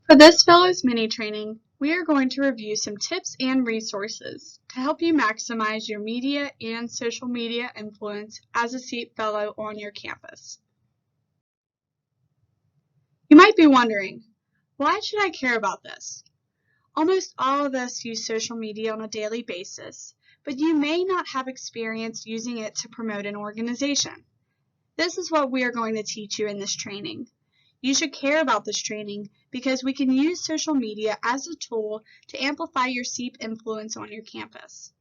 For this Fellows mini training, we are going to review some tips and resources to help you maximize your media and social media influence as a CEEP Fellow on your campus. You might be wondering, why should I care about this? Almost all of us use social media on a daily basis, but you may not have experience using it to promote an organization. This is what we are going to teach you in this training. You should care about this training because we can use social media as a tool to amplify your CEEP influence on your campus.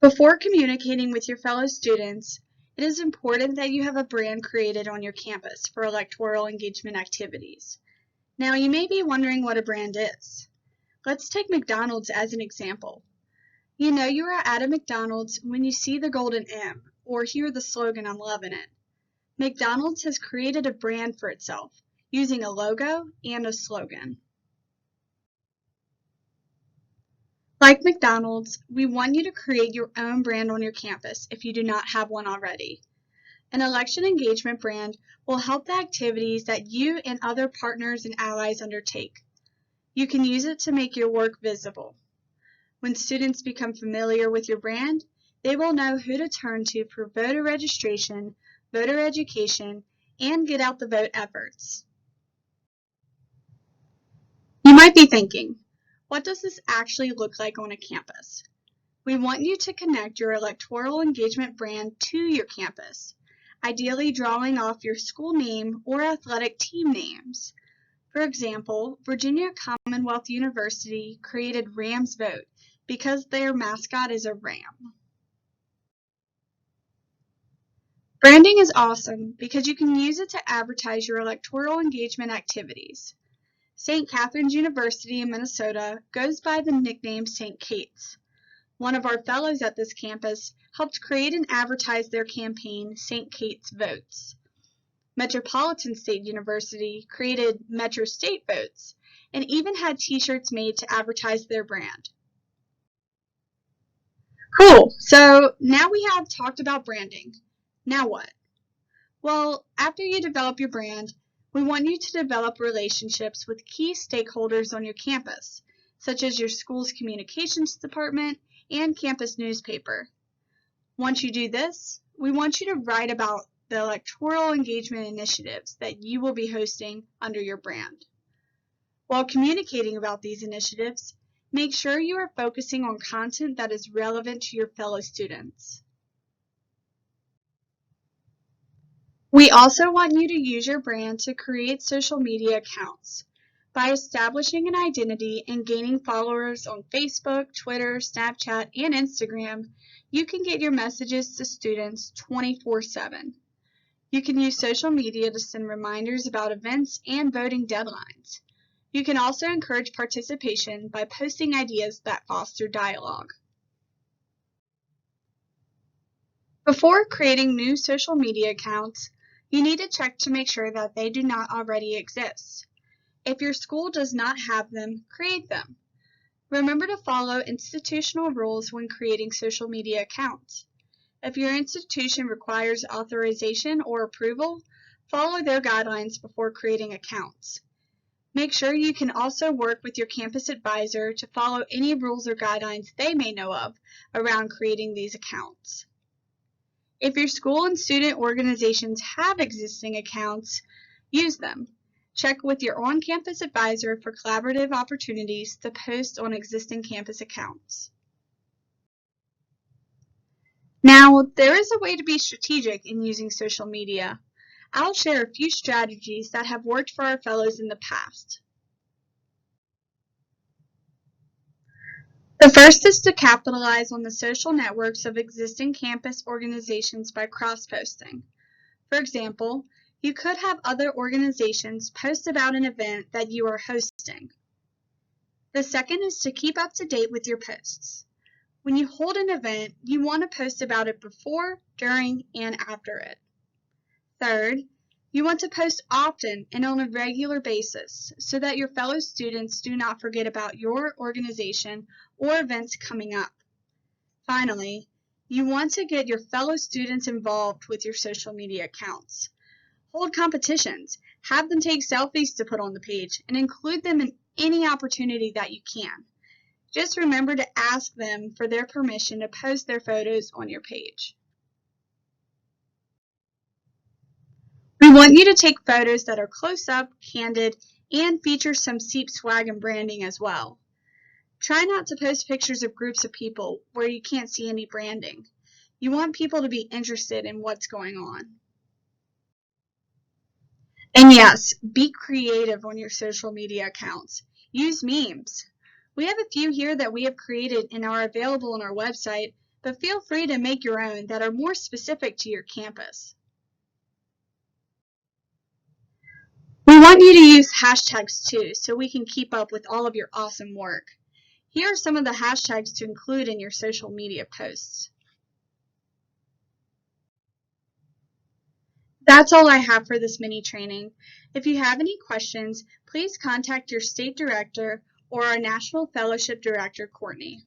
Before communicating with your fellow students, it is important that you have a brand created on your campus for electoral engagement activities. Now, you may be wondering what a brand is. Let's take McDonald's as an example. You know you are at a McDonald's when you see the golden M or hear the slogan, "I'm loving it." McDonald's has created a brand for itself using a logo and a slogan. Like McDonald's, we want you to create your own brand on your campus if you do not have one already. An election engagement brand will help the activities that you and other partners and allies undertake. You can use it to make your work visible. When students become familiar with your brand, they will know who to turn to for voter registration, voter education, and get out the vote efforts. You might be thinking, what does this actually look like on a campus? We want you to connect your electoral engagement brand to your campus, ideally drawing off your school name or athletic team names. For example, Virginia Commonwealth University created Rams Vote because their mascot is a ram. Branding is awesome because you can use it to advertise your electoral engagement activities. St. Catherine's University in Minnesota goes by the nickname St. Kate's. One of our fellows at this campus helped create and advertise their campaign, St. Kate's Votes. Metropolitan State University created Metro State Votes and even had t-shirts made to advertise their brand. Cool, so now we have talked about branding. Now what? Well, after you develop your brand, we want you to develop relationships with key stakeholders on your campus, such as your school's communications department and campus newspaper. Once you do this, we want you to write about the electoral engagement initiatives that you will be hosting under your brand. While communicating about these initiatives, make sure you are focusing on content that is relevant to your fellow students. We also want you to use your brand to create social media accounts. By establishing an identity and gaining followers on Facebook, Twitter, Snapchat, and Instagram, you can get your messages to students 24/7. You can use social media to send reminders about events and voting deadlines. You can also encourage participation by posting ideas that foster dialogue. Before creating new social media accounts, you need to check to make sure that they do not already exist. If your school does not have them, create them. Remember to follow institutional rules when creating social media accounts. If your institution requires authorization or approval, follow their guidelines before creating accounts. Make sure you can also work with your campus advisor to follow any rules or guidelines they may know of around creating these accounts. If your school and student organizations have existing accounts, use them. Check with your on-campus advisor for collaborative opportunities to post on existing campus accounts. Now, there is a way to be strategic in using social media. I'll share a few strategies that have worked for our fellows in the past. The first is to capitalize on the social networks of existing campus organizations by cross-posting. For example, you could have other organizations post about an event that you are hosting. The second is to keep up to date with your posts. When you hold an event, you want to post about it before, during, and after it. Third, you want to post often and on a regular basis so that your fellow students do not forget about your organization or events coming up. Finally, you want to get your fellow students involved with your social media accounts. Hold competitions. Have them take selfies to put on the page and include them in any opportunity that you can. Just remember to ask them for their permission to post their photos on your page. We want you to take photos that are close up, candid, and feature some CEEP swag and branding as well. Try not to post pictures of groups of people where you can't see any branding. You want people to be interested in what's going on. And yes, be creative on your social media accounts. Use memes. We have a few here that we have created and are available on our website, but feel free to make your own that are more specific to your campus. We want you to use hashtags too, so we can keep up with all of your awesome work. Here are some of the hashtags to include in your social media posts. That's all I have for this mini training. If you have any questions, please contact your state director or our National Fellowship Director, Courtney.